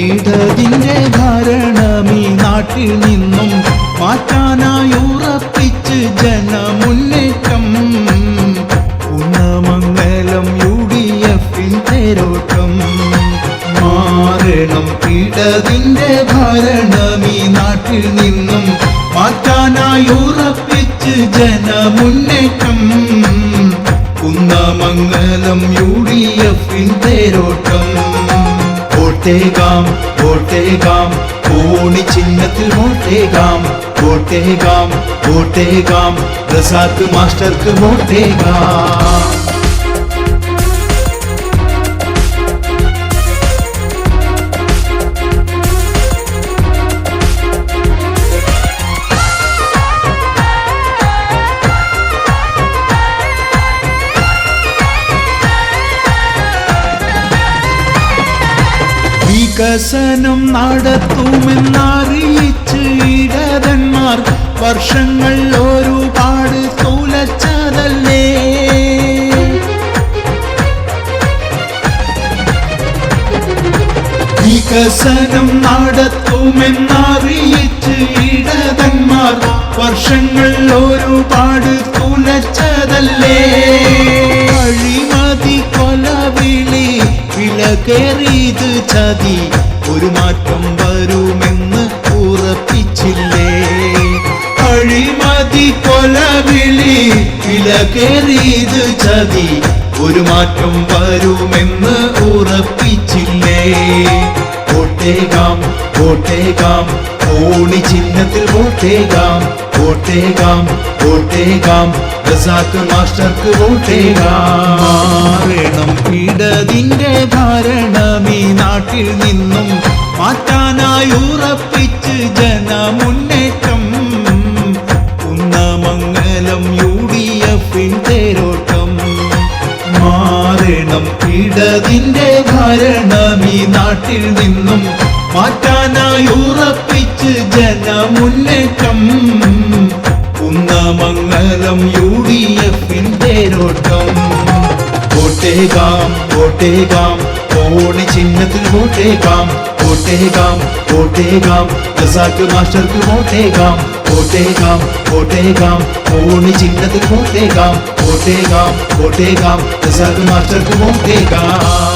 ഇടതിന്റെ ഭരണമീ നാട്ടിൽ നിന്നും മാറ്റാനായി ഉറപ്പിച്ച് ജനമുന്നേറ്റം. ഉന്നമംഗലം UDF-ൻ തേരോട്ടം. മാറണം ഇടതിന്റെ ഭരണമീ നാട്ടിൽ നിന്നും മാറ്റാനായി ഉറപ്പിച്ച് ജനമുന്നേറ്റം. കുന്നമംഗലം UDF-ൻ തേരോട്ടം. വോട്ടേകാം വോട്ടേകാം കോണി ചിഹ്നത്തിൽ വോട്ടേകാം. വോട്ടേകാം വോട്ടേകാം റസാഖ് മാസ്റ്റർക്ക് വോട്ടേകാം. വികസനം നടത്തുമെന്നറിയിച്ച് ഇടതന്മാർ വർഷങ്ങൾ ഒരുപാട് തുലച്ചതല്ലേ. വികസനം നടത്തുമെന്നറിയിച്ച് ഇടതന്മാർ വർഷങ്ങൾ ഒരുപാട് തുലച്ചതല്ലേ. അഴിമതി കൊലവിളി വിലകേറിയത് ചതി ഒരു മാറ്റം വരുമെന്ന് ഉറപ്പിച്ചില്ലേ. അഴിമതി കൊലവിളി വിലകേറിയത് ചതി ഒരു മാറ്റം വരുമെന്ന് ഉറപ്പിച്ചില്ലേ. വോട്ടേകാം വോട്ടേകാം കോണി ചിഹ്നത്തിൽ വോട്ടേകാം. വോട്ടേകാം വോട്ടേകാം റസാഖ് മാസ്റ്റർക്ക് വോട്ടേകാം. ഇടതിന്റെ ഭരണമീ നാട്ടിൽ നിന്നും മാറ്റാനായി ഉറപ്പിച്ച് ജനമുന്നേറ്റം. കുന്നമംഗലം UDF-ൻ തേരോട്ടം. മാറണം ഇടതിന്റെ ഭരണമീ നാട്ടിൽ നിന്നും മാറ്റാനായി ഉറപ്പിച്ച് ജനമുന്നേറ്റം. കുന്നമംഗലം UDF-ൻ തേരോട്ടം. വോട്ടേകാം വോട്ടേകാം കോണി ചിഹ്നത്തിൽ വോട്ടേകാം. വോട്ടേകാം വോട്ടേകാം റസാഖ് മാസ്റ്റർക്ക് വോട്ടേകാം. വോട്ടേകാം വോട്ടേകാം കോണി ചിഹ്നത്തിൽ വോട്ടേകാം. വോട്ടേകാം വോട്ടേകാം റസാഖ് മാസ്റ്റർക്ക് വോട്ടേകാം.